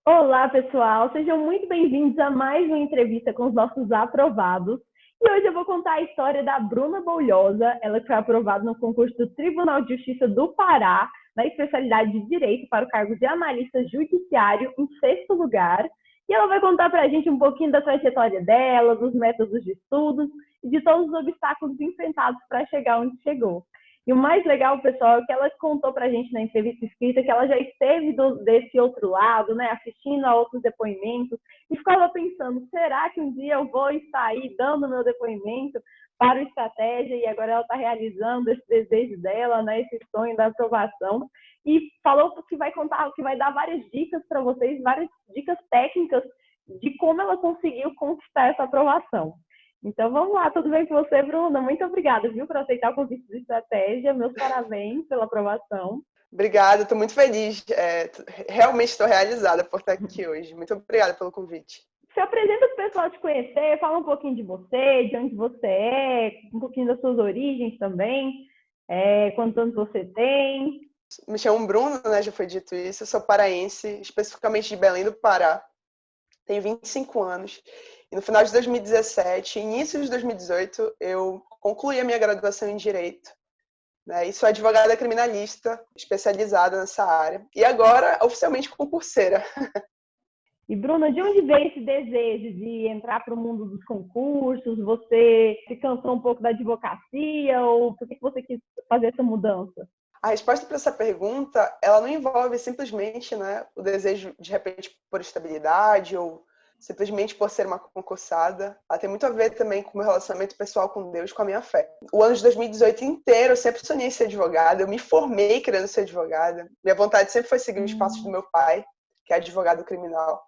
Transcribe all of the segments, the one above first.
Olá, pessoal! Sejam muito bem-vindos a mais uma entrevista com os nossos aprovados. E hoje eu vou contar a história da Bruna Boulhosa, ela que foi aprovada no concurso do Tribunal de Justiça do Pará, na especialidade de Direito para o cargo de analista judiciário, em sexto lugar. E ela vai contar para a gente um pouquinho da trajetória dela, dos métodos de estudos e de todos os obstáculos enfrentados para chegar onde chegou. E o mais legal, pessoal, é que ela contou para a gente na entrevista escrita que ela já esteve desse outro lado, né, assistindo a outros depoimentos, e ficava pensando, será que um dia eu vou estar aí dando meu depoimento para o Estratégia? E agora ela está realizando esse desejo dela, né, esse sonho da aprovação. E falou que vai contar, que vai dar várias dicas para vocês, várias dicas técnicas de como ela conseguiu conquistar essa aprovação. Então vamos lá, tudo bem com você, Bruna? Muito obrigada, viu, por aceitar o convite do Estratégia. Meus parabéns pela aprovação. Obrigada, estou muito feliz. Realmente estou realizada por estar aqui hoje. Muito obrigada pelo convite. Se apresenta para o pessoal te conhecer, fala um pouquinho de você, de onde você é, um pouquinho das suas origens também, quantos anos você tem. Me chamo Bruna, né? Já foi dito isso. Eu sou paraense, especificamente de Belém do Pará. Tenho 25 anos. E no final de 2017, início de 2018, eu concluí a minha graduação em Direito. Né? E sou advogada criminalista, especializada nessa área. E agora, oficialmente, concurseira. E, Bruna, de onde veio esse desejo de entrar para o mundo dos concursos? Você se cansou um pouco da advocacia ou por que você quis fazer essa mudança? A resposta para essa pergunta, ela não envolve simplesmente, né, o desejo, de repente, por estabilidade ou simplesmente por ser uma concursada. Ela tem muito a ver também com o meu relacionamento pessoal com Deus, com a minha fé. O ano de 2018 inteiro, eu sempre sonhei em ser advogada. Eu me formei querendo ser advogada. Minha vontade sempre foi seguir os passos do meu pai, que é advogado criminal.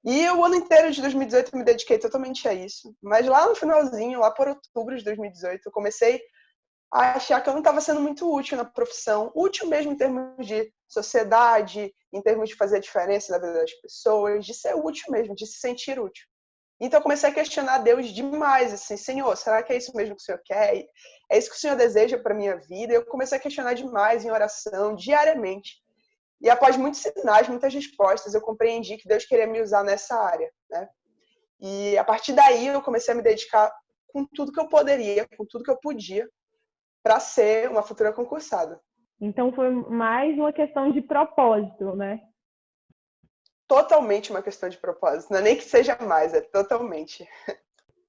E o ano inteiro de 2018 eu me dediquei totalmente a isso. Mas lá no finalzinho, lá por outubro de 2018, eu comecei a achar que eu não estava sendo muito útil na profissão. Útil mesmo em termos de sociedade, em termos de fazer a diferença na vida das pessoas, de ser útil mesmo, de se sentir útil. Então eu comecei a questionar Deus demais, assim, Senhor, será que é isso mesmo que o Senhor quer? É isso que o Senhor deseja para minha vida? E eu comecei a questionar demais em oração, diariamente. E após muitos sinais, muitas respostas, eu compreendi que Deus queria me usar nessa área, né? E a partir daí eu comecei a me dedicar com tudo que eu poderia, com tudo que eu podia, para ser uma futura concursada. Então foi mais uma questão de propósito, né? Totalmente uma questão de propósito. Não é nem que seja mais, é totalmente.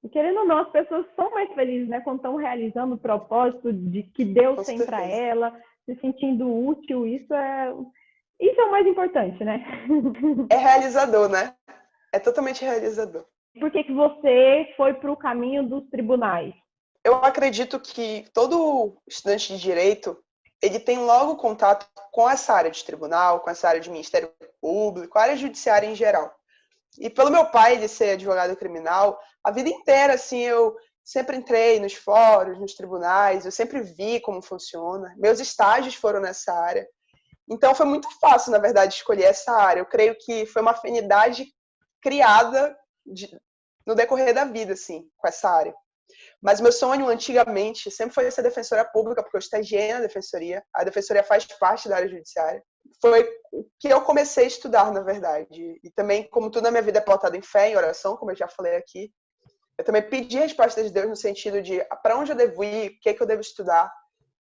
E querendo ou não, as pessoas são mais felizes, né? Quando estão realizando o propósito de que Deus tem para ela, se sentindo útil. Isso é o mais importante, né? É realizador, né? É totalmente realizador. Por que você foi para o caminho dos tribunais? Eu acredito que todo estudante de direito, ele tem logo contato com essa área de tribunal, com essa área de Ministério Público, a área judiciária em geral. E pelo meu pai, ele ser advogado criminal, a vida inteira, assim, eu sempre entrei nos fóruns, nos tribunais, eu sempre vi como funciona. Meus estágios foram nessa área. Então foi muito fácil, na verdade, escolher essa área. Eu creio que foi uma afinidade criada no decorrer da vida, assim, com essa área. Mas meu sonho, antigamente, sempre foi ser defensora pública, porque eu estagiei na defensoria. A defensoria faz parte da área judiciária. Foi o que eu comecei a estudar, na verdade. E também, como tudo na minha vida é pautado em fé, em oração, como eu já falei aqui, eu também pedi a resposta de Deus no sentido de para onde eu devo ir, o que é que eu devo estudar.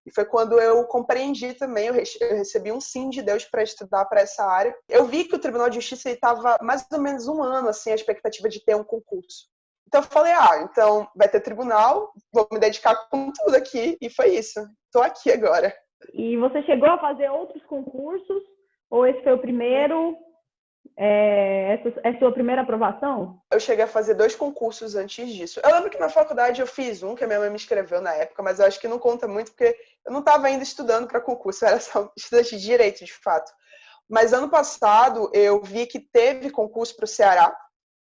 E foi quando eu compreendi também, eu recebi um sim de Deus para estudar para essa área. Eu vi que o Tribunal de Justiça estava mais ou menos um ano, assim, a expectativa de ter um concurso. Então eu falei, então vai ter tribunal, vou me dedicar com tudo aqui, e foi isso. Estou aqui agora. E você chegou a fazer outros concursos? Ou esse foi o primeiro? Essa é a sua primeira aprovação? Eu cheguei a fazer 2 concursos antes disso. Eu lembro que na faculdade eu fiz um, que a minha mãe me inscreveu na época, mas eu acho que não conta muito, porque eu não estava ainda estudando para concurso, eu era só estudante de direito, de fato. Mas ano passado eu vi que teve concurso para o Ceará,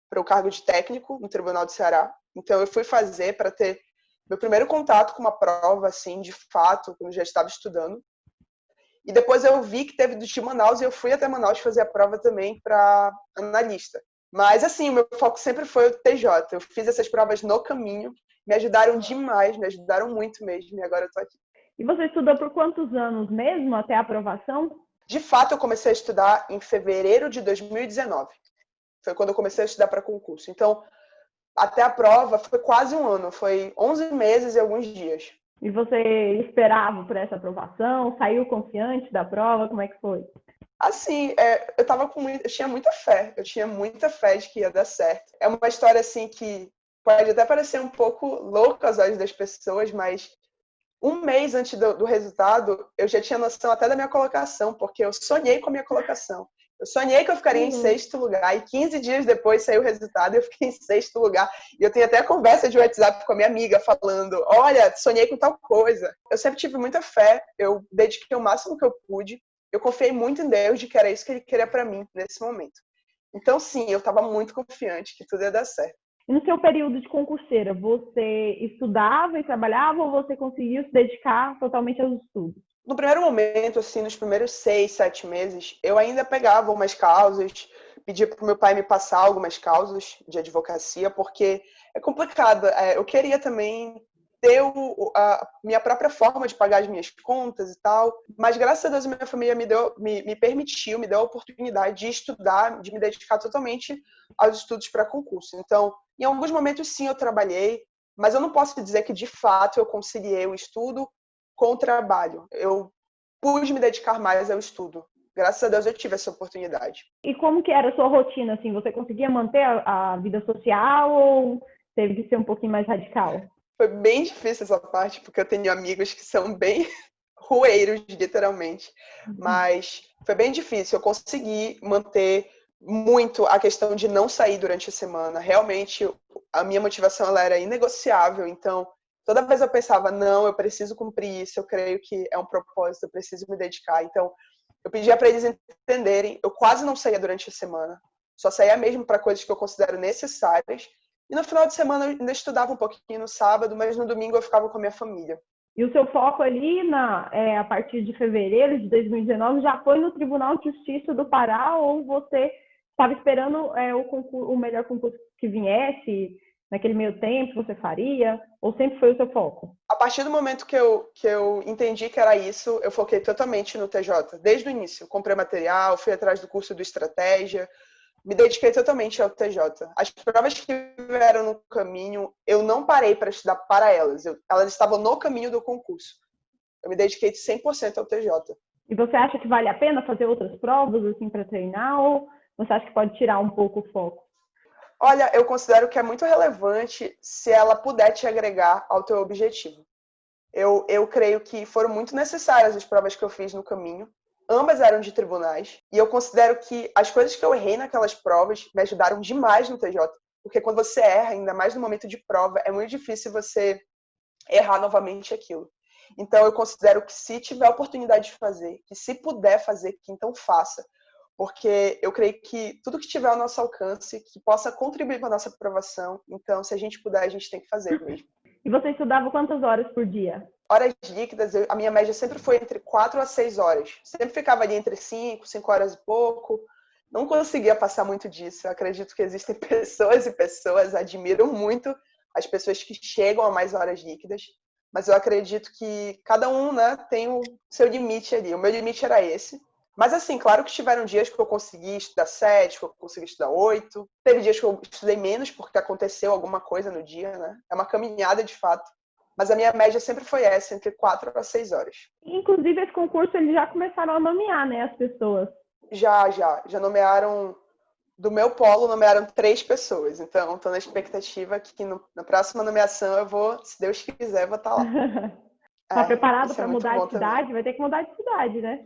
para o cargo de técnico no Tribunal do Ceará. Então eu fui fazer para ter meu primeiro contato com uma prova, assim, de fato, quando eu já estava estudando. E depois eu vi que teve do de Manaus e eu fui até Manaus fazer a prova também para analista. Mas, assim, o meu foco sempre foi o TJ. Eu fiz essas provas no caminho, me ajudaram demais, me ajudaram muito mesmo, e agora eu tô aqui. E você estudou por quantos anos mesmo até a aprovação? De fato, eu comecei a estudar em fevereiro de 2019. Foi quando eu comecei a estudar para concurso. Então, até a prova foi quase um ano, foi 11 meses e alguns dias. E você esperava por essa aprovação? Saiu confiante da prova? Como é que foi? Assim, eu tinha muita fé de que ia dar certo. É uma história assim que pode até parecer um pouco louca aos olhos das pessoas, mas um mês antes do resultado, eu já tinha noção até da minha colocação, porque eu sonhei com a minha colocação. Eu sonhei que eu ficaria em sexto lugar, e 15 dias depois saiu o resultado e eu fiquei em sexto lugar. E eu tenho até a conversa de WhatsApp com a minha amiga, falando, olha, sonhei com tal coisa. Eu sempre tive muita fé, eu dediquei o máximo que eu pude, eu confiei muito em Deus de que era isso que Ele queria para mim nesse momento. Então, sim, eu estava muito confiante que tudo ia dar certo. E no seu período de concurseira, você estudava e trabalhava ou você conseguiu se dedicar totalmente aos estudos? No primeiro momento, assim, nos primeiros 6, 7 meses, eu ainda pegava umas causas, pedia para o meu pai me passar algumas causas de advocacia, porque é complicado. Eu queria também ter a minha própria forma de pagar as minhas contas e tal, mas graças a Deus a minha família me permitiu, me deu a oportunidade de estudar, de me dedicar totalmente aos estudos para concurso. Então, em alguns momentos, sim, eu trabalhei, mas eu não posso dizer que, de fato, eu conciliei o estudo com o trabalho. Eu pude me dedicar mais ao estudo. Graças a Deus eu tive essa oportunidade. E como que era a sua rotina, assim? Você conseguia manter a vida social ou teve que ser um pouquinho mais radical? Foi bem difícil essa parte, porque eu tenho amigos que são bem rueiros, literalmente. Mas foi bem difícil. Eu consegui manter muito a questão de não sair durante a semana. Realmente, a minha motivação ela era inegociável. Então, toda vez eu pensava, não, eu preciso cumprir isso, eu creio que é um propósito, eu preciso me dedicar. Então, eu pedia para eles entenderem, eu quase não saía durante a semana. Só saía mesmo para coisas que eu considero necessárias. E no final de semana eu ainda estudava um pouquinho no sábado, mas no domingo eu ficava com a minha família. E o seu foco ali, a partir de fevereiro de 2019, já foi no Tribunal de Justiça do Pará ou você estava esperando o melhor concurso que viesse, naquele meio tempo você faria? Ou sempre foi o seu foco? A partir do momento que eu entendi que era isso, eu foquei totalmente no TJ, desde o início. Comprei material, fui atrás do curso do Estratégia, me dediquei totalmente ao TJ. As provas que vieram no caminho, eu não parei para estudar para elas. Elas estavam no caminho do concurso. Eu me dediquei 100% ao TJ. E você acha que vale a pena fazer outras provas assim para treinar ou você acha que pode tirar um pouco o foco? Olha, eu considero que é muito relevante se ela puder te agregar ao teu objetivo. Eu creio que foram muito necessárias as provas que eu fiz no caminho. Ambas eram de tribunais. E eu considero que as coisas que eu errei naquelas provas me ajudaram demais no TJ. Porque quando você erra, ainda mais no momento de prova, é muito difícil você errar novamente aquilo. Então, eu considero que se tiver a oportunidade de fazer, que se puder fazer, que então faça. Porque eu creio que tudo que tiver ao nosso alcance, que possa contribuir para a nossa aprovação, então, se a gente puder, a gente tem que fazer mesmo. E você estudava quantas horas por dia? Horas líquidas, a minha média sempre foi entre 4 a 6 horas. Sempre ficava ali entre 5 horas e pouco. Não conseguia passar muito disso. Eu acredito que existem pessoas e pessoas, admiro muito as pessoas que chegam a mais horas líquidas, mas eu acredito que cada um, né, tem o seu limite ali. O meu limite era esse. Mas assim, claro que tiveram dias que eu consegui estudar 7, que eu consegui estudar 8. Teve dias que eu estudei menos porque aconteceu alguma coisa no dia, né? É uma caminhada de fato. Mas a minha média sempre foi essa, entre 4 a 6 horas. Inclusive, esse concurso eles já começaram a nomear, né, as pessoas. Já nomearam, do meu polo, nomearam 3 pessoas. Então, estou na expectativa que na próxima nomeação eu vou, se Deus quiser, vou estar lá. Tá preparado para muito mudar bom de cidade? também. Vai ter que mudar de cidade, né?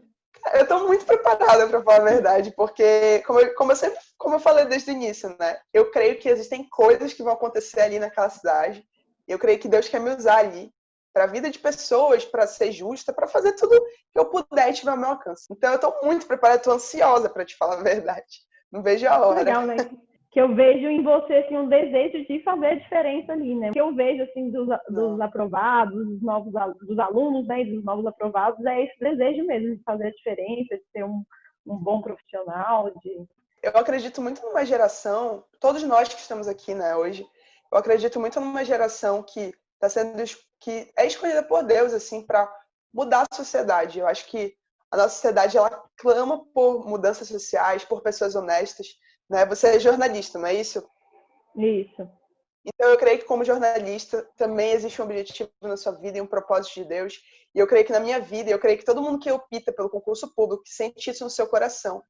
Eu estou muito preparada, para falar a verdade, porque, como eu falei desde o início, né? Eu creio que existem coisas que vão acontecer ali naquela cidade. E eu creio que Deus quer me usar ali para a vida de pessoas, para ser justa, para fazer tudo que eu puder e tiver ao meu alcance. Então, eu estou muito preparada, estou ansiosa, para te falar a verdade. Não vejo a hora. Legal, né? Que eu vejo em você assim, um desejo de fazer a diferença ali, né? O que eu vejo assim dos aprovados, dos alunos, né, e dos novos aprovados é esse desejo mesmo de fazer a diferença, de ser um bom profissional, de... Eu acredito muito numa geração, todos nós que estamos aqui, né, hoje, eu acredito muito numa geração que está sendo, que é escolhida por Deus assim para mudar a sociedade. Eu acho que A nossa sociedade, ela clama por mudanças sociais, por pessoas honestas, né? Você é jornalista, não é isso? Isso. Então, eu creio que como jornalista também existe um objetivo na sua vida e um propósito de Deus. E eu creio que na minha vida, eu creio que todo mundo que opta pelo concurso público sente isso no seu coração,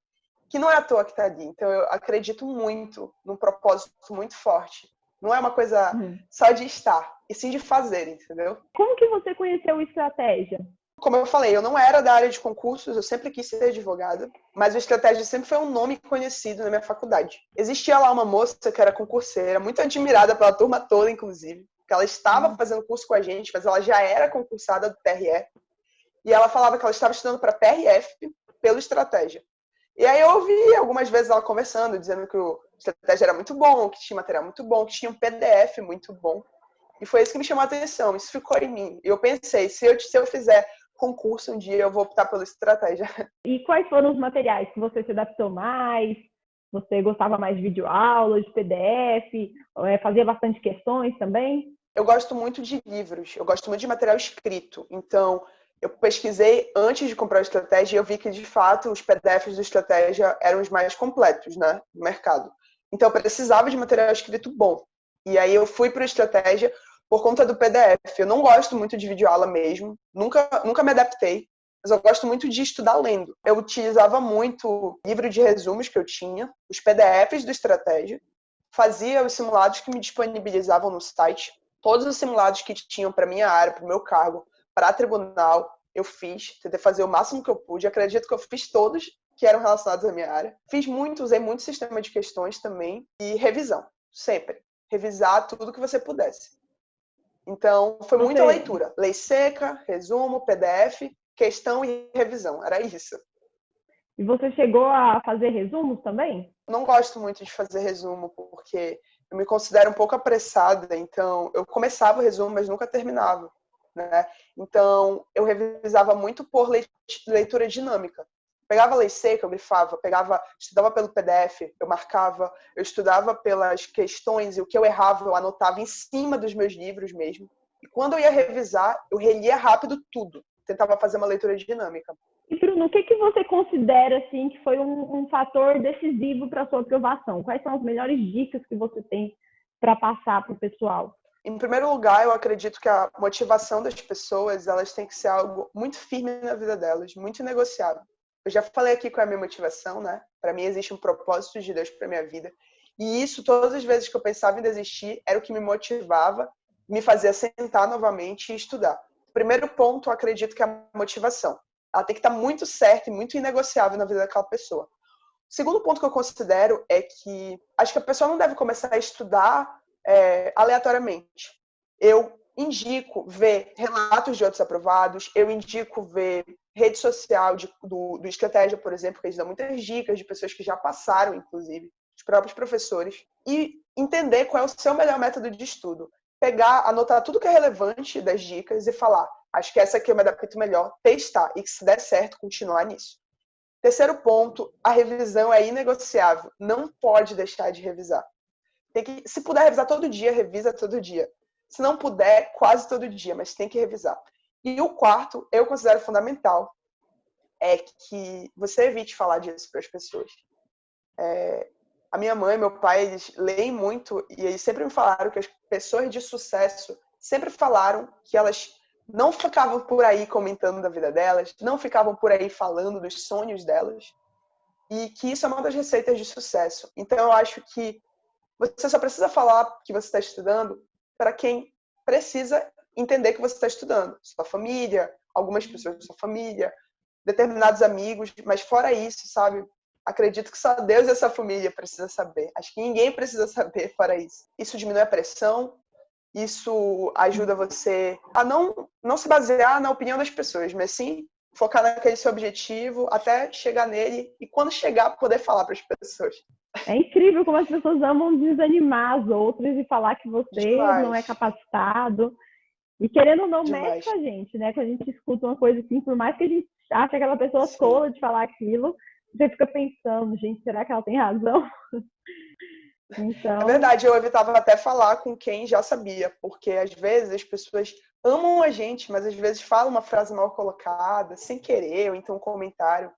que não é à toa que está ali. Então, eu acredito muito num propósito muito forte. Não é uma coisa só de estar, e sim de fazer, entendeu? Como que você conheceu o Estratégia? Como eu falei, eu não era da área de concursos, eu sempre quis ser advogada, mas o Estratégia sempre foi um nome conhecido na minha faculdade. Existia lá uma moça que era concurseira, muito admirada pela turma toda, inclusive, que ela estava fazendo curso com a gente, mas ela já era concursada do TRE, e ela falava que ela estava estudando para PRF pelo Estratégia. E aí eu ouvi algumas vezes ela conversando, dizendo que o Estratégia era muito bom, que tinha material muito bom, que tinha um PDF muito bom. E foi isso que me chamou a atenção, isso ficou em mim. E eu pensei, se eu fizer concurso um dia, eu vou optar pela Estratégia. E quais foram os materiais que você se adaptou mais? Você gostava mais de videoaulas, de PDF? Fazia bastante questões também? Eu gosto muito de livros, eu gosto muito de material escrito. Então, eu pesquisei antes de comprar a Estratégia e eu vi que, de fato, os PDFs do Estratégia eram os mais completos, né, no mercado. Então, eu precisava de material escrito bom. E aí eu fui para a Estratégia por conta do PDF. Eu não gosto muito de videoaula mesmo, nunca me adaptei, mas eu gosto muito de estudar lendo. Eu utilizava muito o livro de resumos que eu tinha, os PDFs do Estratégia, fazia os simulados que me disponibilizavam no site, todos os simulados que tinham para minha área, para o meu cargo, para tribunal, eu fiz, tentei fazer o máximo que eu pude. Acredito que eu fiz todos que eram relacionados à minha área. Usei muito sistema de questões também e revisão, sempre. Revisar tudo que você pudesse. Então, foi muita leitura. Lei seca, resumo, PDF, questão e revisão. Era isso. E você chegou a fazer resumos também? Não gosto muito de fazer resumo, porque eu me considero um pouco apressada. Então, eu começava o resumo, mas nunca terminava, né? Então, eu revisava muito por leitura dinâmica. Pegava a lei seca, eu grifava, estudava pelo PDF, eu marcava, eu estudava pelas questões e o que eu errava eu anotava em cima dos meus livros mesmo. E quando eu ia revisar, eu relia rápido tudo, tentava fazer uma leitura dinâmica. E Bruno, o que você considera assim que foi um fator decisivo para a sua aprovação? Quais são as melhores dicas que você tem para passar para o pessoal? Em primeiro lugar, eu acredito que a motivação das pessoas, elas tem que ser algo muito firme na vida delas, muito negociável. Eu já falei aqui qual é a minha motivação, né? Para mim existe um propósito de Deus para minha vida. E isso, todas as vezes que eu pensava em desistir, era o que me motivava, me fazia sentar novamente e estudar. O primeiro ponto, eu acredito que é a motivação. Ela tem que estar muito certa e muito inegociável na vida daquela pessoa. O segundo ponto que eu considero é que acho que a pessoa não deve começar a estudar aleatoriamente. Eu indico ver relatos de outros aprovados, eu indico ver rede social do Estratégia, por exemplo, que eles dão muitas dicas de pessoas que já passaram, inclusive, os próprios professores, e entender qual é o seu melhor método de estudo. Anotar tudo que é relevante das dicas e falar, acho que essa aqui eu me adapto melhor, testar e que se der certo, continuar nisso. Terceiro ponto, a revisão é inegociável. Não pode deixar de revisar. Se puder revisar todo dia, revisa todo dia. Se não puder, quase todo dia, mas tem que revisar. E o quarto, eu considero fundamental, é que você evite falar disso para as pessoas. A minha mãe e meu pai, eles leem muito e eles sempre me falaram que as pessoas de sucesso sempre falaram que elas não ficavam por aí comentando da vida delas, não ficavam por aí falando dos sonhos delas, e que isso é uma das receitas de sucesso. Então, eu acho que você só precisa falar que você está estudando para quem precisa entender que você está estudando. Sua família, algumas pessoas da sua família, determinados amigos, mas fora isso, sabe? Acredito que só Deus e essa família precisa saber. Acho que ninguém precisa saber fora isso. Isso diminui a pressão, isso ajuda você a não se basear na opinião das pessoas, mas sim focar naquele seu objetivo até chegar nele e quando chegar poder falar para as pessoas. É incrível como as pessoas amam desanimar as outras e falar que você não é capacitado. E querendo ou não, mexe com a gente, né? Quando a gente escuta uma coisa assim, por mais que a gente ache aquela pessoa tola de falar aquilo, você fica pensando, gente, será que ela tem razão? Então... É verdade, eu evitava até falar com quem já sabia, porque às vezes as pessoas amam a gente, mas às vezes falam uma frase mal colocada, sem querer, ou então um comentário.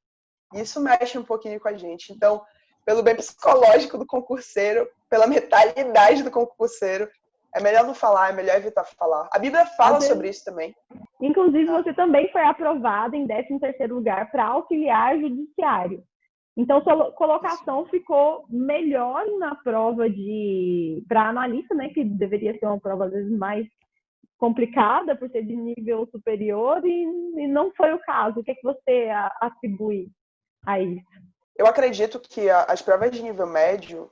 E isso mexe um pouquinho com a gente. Então, pelo bem psicológico do concurseiro, pela mentalidade do concurseiro, é melhor não falar, é melhor evitar falar. A Bíblia Às fala sobre vezes, isso também. inclusive, você também foi aprovado em 13º lugar para auxiliar judiciário. Então, sua colocação ficou melhor na prova para analista, né, que deveria ser uma prova, às vezes, mais complicada, por ser de nível superior, e não foi o caso. O que é que você atribui a isso? Eu acredito que as provas de nível médio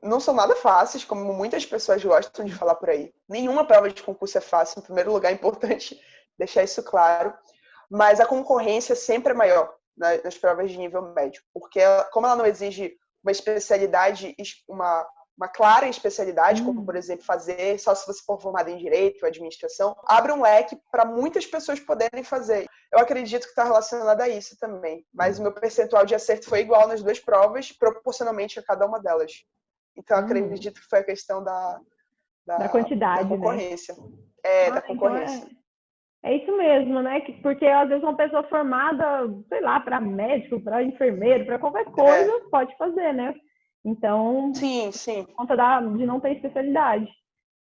não são nada fáceis, como muitas pessoas gostam de falar por aí. Nenhuma prova de concurso é fácil, em primeiro lugar, é importante deixar isso claro. Mas a concorrência sempre é maior nas provas de nível médio, porque como ela não exige uma especialidade, uma clara especialidade, como, por exemplo, fazer só se você for formado em direito ou administração, abre um leque para muitas pessoas poderem fazer. Eu acredito que está relacionado a isso também, mas o meu percentual de acerto foi igual nas duas provas, proporcionalmente a cada uma delas. Então, acredito que foi a questão da quantidade, concorrência. né? Da concorrência. Então é isso mesmo, né? Porque às vezes uma pessoa formada, sei lá, para médico, para enfermeiro, para qualquer coisa, pode fazer, né? Então, sim. por conta de não ter especialidade.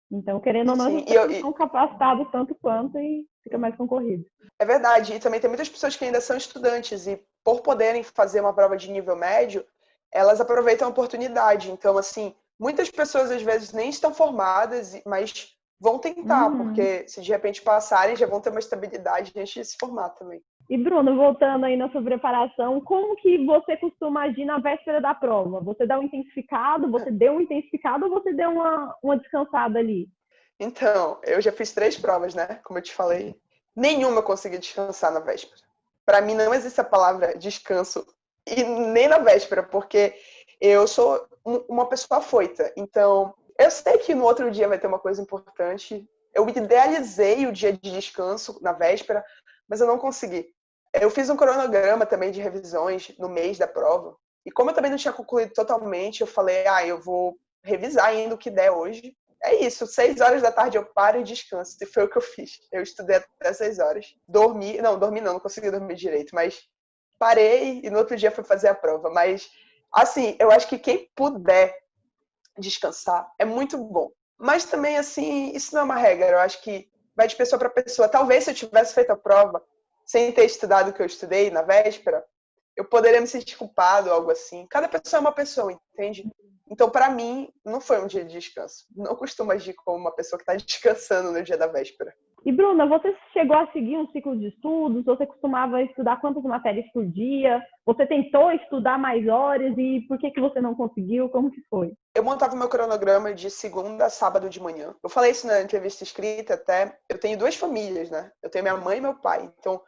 Então, querendo ou não, Sim. as pessoas são capacitadas tanto quanto e fica mais concorrido. É verdade. E também tem muitas pessoas que ainda são estudantes e, por poderem fazer uma prova de nível médio, elas aproveitam a oportunidade. Então, assim, muitas pessoas às vezes nem estão formadas, mas vão tentar, porque se de repente passarem, já vão ter uma estabilidade antes de se formar também. E, Bruno, voltando aí na sua preparação, como que você costuma agir na véspera da prova? Você dá um intensificado, você deu um intensificado ou você deu uma descansada ali? Então, eu já fiz 3 provas, né? Como eu te falei. Nenhuma eu consegui descansar na véspera. Para mim não existe a palavra descanso, e nem na véspera, porque eu sou uma pessoa afoita. Então, eu sei que no outro dia vai ter uma coisa importante. Eu idealizei o dia de descanso na véspera, mas eu não consegui. Eu fiz um cronograma também de revisões no mês da prova. E como eu também não tinha concluído totalmente, eu falei, eu vou revisar ainda o que der hoje. É isso, 6 horas da tarde eu paro e descanso. E foi o que eu fiz. Eu estudei até 6 horas. Dormi não consegui dormir direito, mas parei e no outro dia fui fazer a prova. Mas, assim, eu acho que quem puder descansar é muito bom. Mas também, assim, isso não é uma regra. Eu acho que vai de pessoa para pessoa. Talvez se eu tivesse feito a prova sem ter estudado o que eu estudei na véspera, eu poderia me sentir culpado ou algo assim. Cada pessoa é uma pessoa, entende? Então, para mim, não foi um dia de descanso. Não costumo agir como uma pessoa que está descansando no dia da véspera. E, Bruna, você chegou a seguir um ciclo de estudos? Você costumava estudar quantas matérias por dia? Você tentou estudar mais horas e por que você não conseguiu? Como que foi? Eu montava meu cronograma de segunda a sábado de manhã. Eu falei isso na entrevista escrita até. Eu tenho 2 famílias, né? Eu tenho minha mãe e meu pai. Então,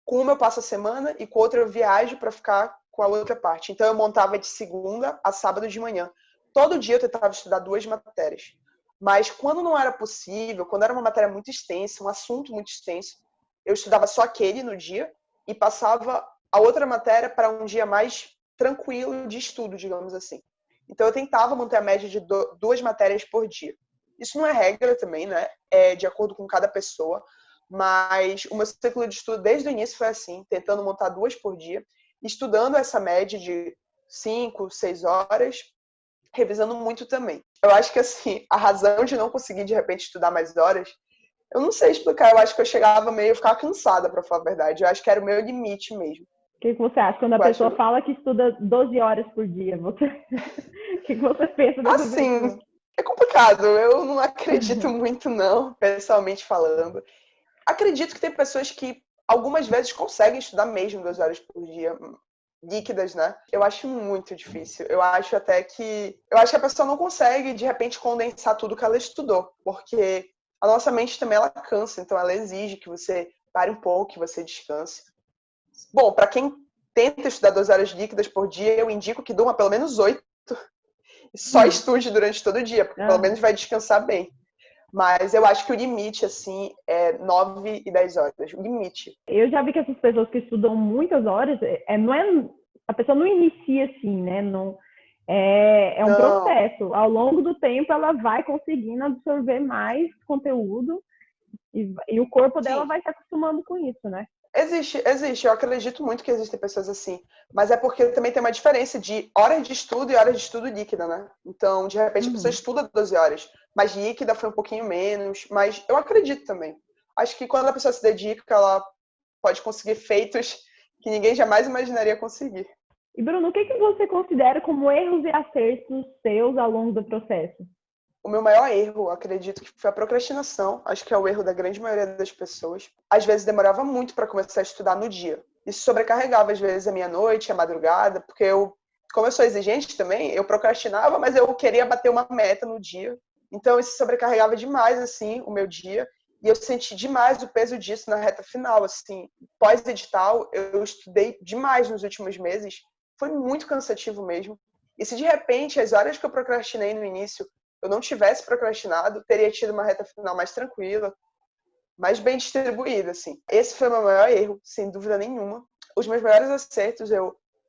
com uma eu passo a semana e com outra eu viajo para ficar com a outra parte. Então, eu montava de segunda a sábado de manhã. Todo dia eu tentava estudar 2 matérias. Mas quando não era possível, quando era uma matéria muito extensa, um assunto muito extenso, eu estudava só aquele no dia e passava a outra matéria para um dia mais tranquilo de estudo, digamos assim. Então eu tentava manter a média de 2 matérias por dia. Isso não é regra também, né? É de acordo com cada pessoa, mas o meu ciclo de estudo desde o início foi assim, tentando montar 2 por dia, estudando essa média de 5, 6 horas, revisando muito também. Eu acho que, assim, a razão de não conseguir, de repente, estudar mais horas, eu não sei explicar. Eu acho que eu chegava meio, eu ficava cansada, para falar a verdade. Eu acho que era o meu limite mesmo. O que você acha quando a pessoa fala que estuda 12 horas por dia? O que você pensa dessa pessoa? Assim, é complicado. Eu não acredito muito, não, pessoalmente falando. Acredito que tem pessoas que algumas vezes conseguem estudar mesmo 2 horas por dia, líquidas, né? Eu acho muito difícil. Eu acho que a pessoa não consegue, de repente, condensar tudo que ela estudou, porque a nossa mente também, ela cansa, então ela exige que você pare um pouco, que você descanse. Bom, para quem tenta estudar 2 horas líquidas por dia, eu indico que durma pelo menos 8 e só estude durante todo o dia, porque pelo menos vai descansar bem. Mas eu acho que o limite, assim, é 9 e 10 horas. O limite. Eu já vi que essas pessoas que estudam muitas horas, a pessoa não inicia assim, né? Não, é um processo. Ao longo do tempo, ela vai conseguindo absorver mais conteúdo E o corpo dela Sim. vai se acostumando com isso, né? Existe. Eu acredito muito que existem pessoas assim. Mas é porque também tem uma diferença de horas de estudo e horas de estudo líquida, né? Então, de repente, a pessoa Uhum. estuda 12 horas, mas líquida foi um pouquinho menos. Mas eu acredito também. Acho que quando a pessoa se dedica, ela pode conseguir feitos que ninguém jamais imaginaria conseguir. E, Bruno, o que você considera como erros e acertos seus ao longo do processo? O meu maior erro, acredito que foi a procrastinação. Acho que é o erro da grande maioria das pessoas. Às vezes demorava muito para começar a estudar no dia. Isso sobrecarregava, às vezes, a minha noite, a madrugada, porque como eu sou exigente também, eu procrastinava, mas eu queria bater uma meta no dia. Então, isso sobrecarregava demais, assim, o meu dia. E eu senti demais o peso disso na reta final, assim. Pós-edital, eu estudei demais nos últimos meses. Foi muito cansativo mesmo. E se de repente as horas que eu procrastinei no início eu não tivesse procrastinado, teria tido uma reta final mais tranquila, mais bem distribuída, assim. Esse foi o meu maior erro, sem dúvida nenhuma. Os meus maiores acertos,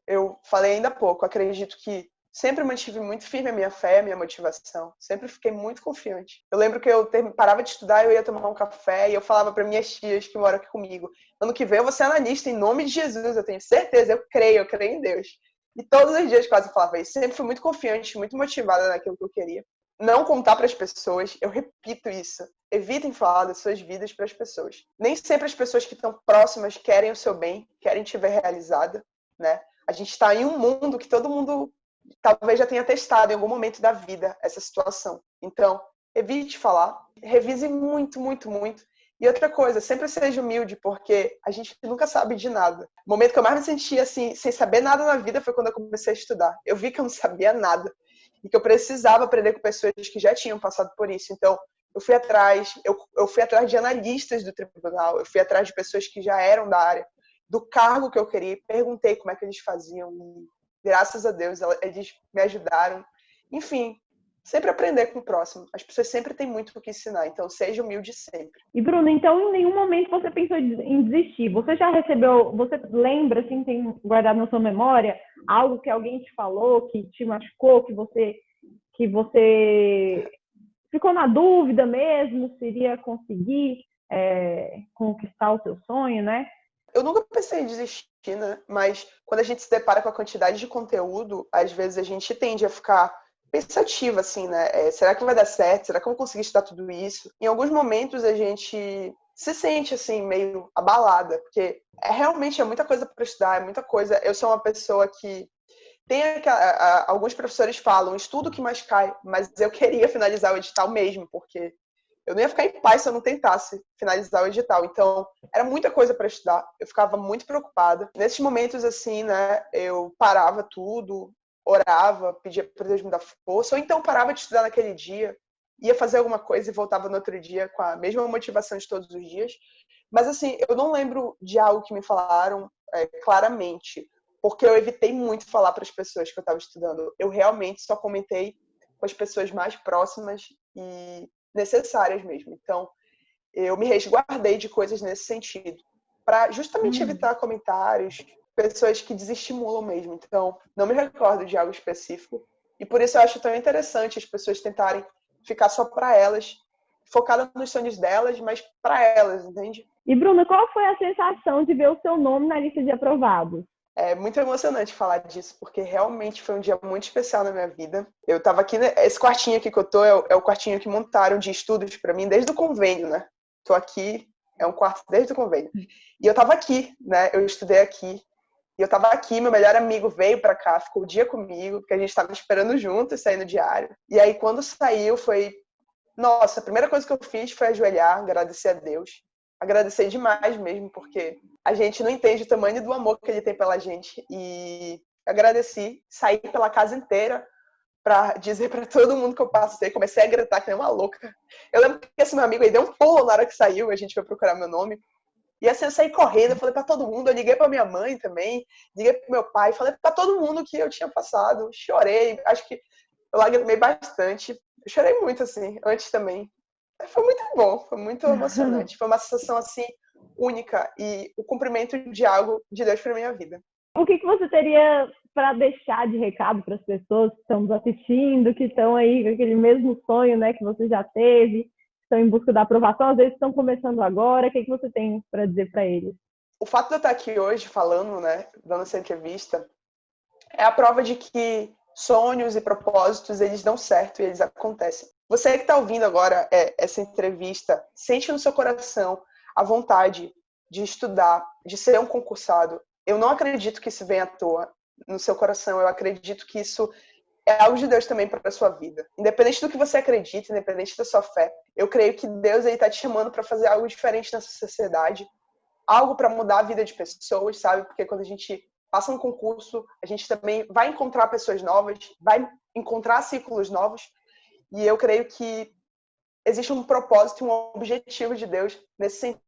eu falei ainda há pouco, acredito que sempre mantive muito firme a minha fé, a minha motivação. Sempre fiquei muito confiante. Eu lembro que eu parava de estudar, eu ia tomar um café e eu falava para minhas tias que moram aqui comigo, ano que vem eu vou ser analista, em nome de Jesus, eu tenho certeza, eu creio em Deus. E todos os dias quase eu falava isso. Sempre fui muito confiante, muito motivada naquilo que eu queria. Não contar para as pessoas, eu repito isso. Evitem falar das suas vidas para as pessoas. Nem sempre as pessoas que estão próximas querem o seu bem, querem te ver realizada, né? A gente está em um mundo que todo mundo talvez já tenha testado em algum momento da vida essa situação. Então, evite falar, revise muito, muito, muito. E outra coisa, sempre seja humilde, porque a gente nunca sabe de nada. O momento que eu mais me senti assim, sem saber nada na vida foi quando eu comecei a estudar. Eu vi que eu não sabia nada e que eu precisava aprender com pessoas que já tinham passado por isso. Então, eu fui atrás de analistas do tribunal, eu fui atrás de pessoas que já eram da área, do cargo que eu queria, perguntei como é que eles faziam e, graças a Deus, eles me ajudaram. Enfim, sempre aprender com o próximo. As pessoas sempre têm muito o que ensinar, então seja humilde sempre. E, Bruno, então em nenhum momento você pensou em desistir? Você já recebeu, você lembra, assim, tem guardado na sua memória, algo que alguém te falou, que te machucou, que você ficou na dúvida mesmo, se iria conseguir conquistar o seu sonho, né? Eu nunca pensei em desistir, né? Mas quando a gente se depara com a quantidade de conteúdo, às vezes a gente tende a ficar pensativa, assim, né? Será que vai dar certo? Será que eu vou conseguir estudar tudo isso? Em alguns momentos a gente se sente, assim, meio abalada, porque realmente é muita coisa para estudar, é muita coisa. Eu sou uma pessoa que tem alguns professores falam, estudo que mais cai, mas eu queria finalizar o edital mesmo, porque eu não ia ficar em paz se eu não tentasse finalizar o edital. Então, era muita coisa para estudar. Eu ficava muito preocupada. Nesses momentos, assim, né, eu parava tudo, orava, pedia para Deus me dar força, ou então parava de estudar naquele dia, ia fazer alguma coisa e voltava no outro dia com a mesma motivação de todos os dias. Mas, assim, eu não lembro de algo que me falaram claramente, porque eu evitei muito falar para as pessoas que eu estava estudando. Eu realmente só comentei com as pessoas mais próximas e necessárias mesmo. Então, eu me resguardei de coisas nesse sentido, para justamente evitar comentários, pessoas que desestimulam mesmo. Então, não me recordo de algo específico. E por isso eu acho tão interessante as pessoas tentarem ficar só para elas, focada nos sonhos delas, mas para elas, entende? E, Bruna, qual foi a sensação de ver o seu nome na lista de aprovados? É muito emocionante falar disso, porque realmente foi um dia muito especial na minha vida. Eu estava aqui, esse quartinho aqui que eu tô é o quartinho que montaram de estudos para mim desde o convênio, né? Tô aqui, é um quarto desde o convênio. E eu estava aqui, né? Eu estudei aqui. E eu estava aqui, meu melhor amigo veio para cá, ficou o dia comigo, porque a gente estava esperando juntos sair no diário. E aí quando saiu foi, nossa, a primeira coisa que eu fiz foi ajoelhar, agradecer a Deus. Agradecer demais mesmo, porque a gente não entende o tamanho do amor que ele tem pela gente. E agradeci, saí pela casa inteira para dizer para todo mundo que eu passei. Comecei a gritar que nem uma louca. Eu lembro que esse meu amigo aí deu um pulo na hora que saiu, a gente foi procurar meu nome. E assim, eu saí correndo, eu falei para todo mundo, eu liguei para minha mãe também, liguei para meu pai, falei para todo mundo que eu tinha passado, chorei, acho que eu lagrimei bastante, eu chorei muito assim, antes também. Foi muito bom, foi muito emocionante, foi uma sensação assim única e o cumprimento de algo de Deus para minha vida. O que você teria para deixar de recado para as pessoas que estão nos assistindo, que estão aí com aquele mesmo sonho, né, que você já teve, estão em busca da aprovação, às vezes estão começando agora. O que você tem para dizer para eles? O fato de eu estar aqui hoje falando, né, dando essa entrevista, é a prova de que sonhos e propósitos, eles dão certo e eles acontecem. Você que está ouvindo agora essa entrevista, sente no seu coração a vontade de estudar, de ser um concursado. Eu não acredito que isso venha à toa no seu coração. Eu acredito que isso é algo de Deus também para a sua vida. Independente do que você acredita, independente da sua fé, eu creio que Deus está te chamando para fazer algo diferente nessa sociedade, algo para mudar a vida de pessoas, sabe? Porque quando a gente passa um concurso, a gente também vai encontrar pessoas novas, vai encontrar ciclos novos, e eu creio que existe um propósito e um objetivo de Deus nesse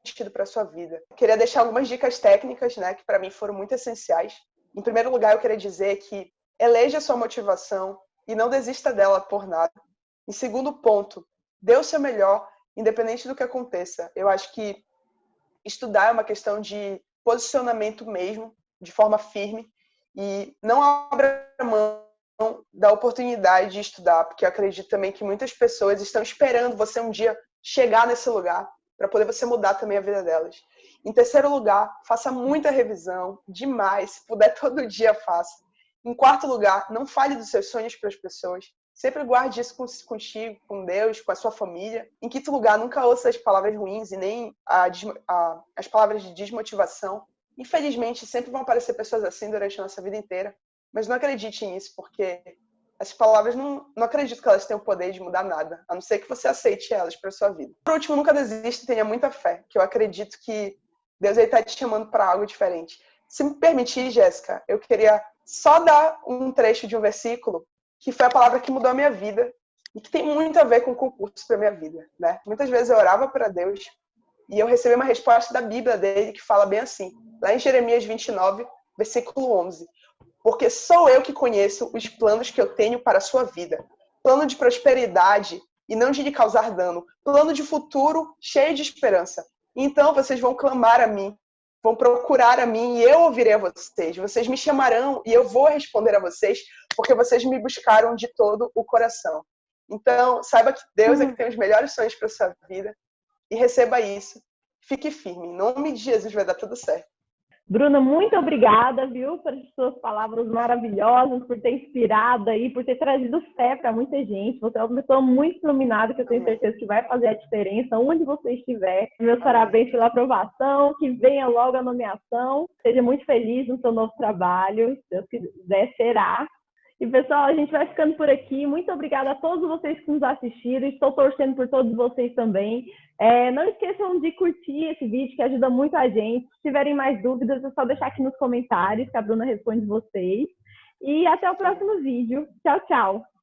sentido para a sua vida. Eu queria deixar algumas dicas técnicas, né, que para mim foram muito essenciais. Em primeiro lugar, eu queria dizer que eleja a sua motivação e não desista dela por nada. Em segundo ponto, dê o seu melhor, independente do que aconteça. Eu acho que estudar é uma questão de posicionamento mesmo, de forma firme, e não abra mão da oportunidade de estudar, porque eu acredito também que muitas pessoas estão esperando você um dia chegar nesse lugar, para poder você mudar também a vida delas. Em terceiro lugar, faça muita revisão, demais, se puder todo dia faça. Em quarto lugar, não fale dos seus sonhos para as pessoas. Sempre guarde isso contigo, com Deus, com a sua família. Em quinto lugar, nunca ouça as palavras ruins e nem as palavras de desmotivação. Infelizmente, sempre vão aparecer pessoas assim durante a nossa vida inteira. Mas não acredite nisso, porque as palavras não acredito que elas tenham o poder de mudar nada, a não ser que você aceite elas para a sua vida. Por último, nunca desista e tenha muita fé, que eu acredito que Deus está te chamando para algo diferente. Se me permitir, Jéssica, eu queria só dar um trecho de um versículo que foi a palavra que mudou a minha vida e que tem muito a ver com o concurso para a minha vida, né? Muitas vezes eu orava para Deus e eu recebi uma resposta da Bíblia dele que fala bem assim, lá em Jeremias 29, versículo 11. Porque sou eu que conheço os planos que eu tenho para a sua vida. Plano de prosperidade e não de lhe causar dano. Plano de futuro cheio de esperança. Então vocês vão clamar a mim, vão procurar a mim e eu ouvirei a vocês. Vocês me chamarão e eu vou responder a vocês, porque vocês me buscaram de todo o coração. Então, saiba que Deus é que tem os melhores sonhos para a sua vida e receba isso. Fique firme. Em nome de Jesus vai dar tudo certo. Bruna, muito obrigada, viu, por suas palavras maravilhosas, por ter inspirado aí, por ter trazido fé para muita gente. Você é uma pessoa muito iluminada, que eu tenho certeza que vai fazer a diferença onde você estiver. Meus parabéns pela aprovação, que venha logo a nomeação. Seja muito feliz no seu novo trabalho, se Deus quiser, será. E, pessoal, a gente vai ficando por aqui. Muito obrigada a todos vocês que nos assistiram. Estou torcendo por todos vocês também. Não esqueçam de curtir esse vídeo, que ajuda muito a gente. Se tiverem mais dúvidas, é só deixar aqui nos comentários, que a Bruna responde vocês. E até o próximo vídeo. Tchau, tchau!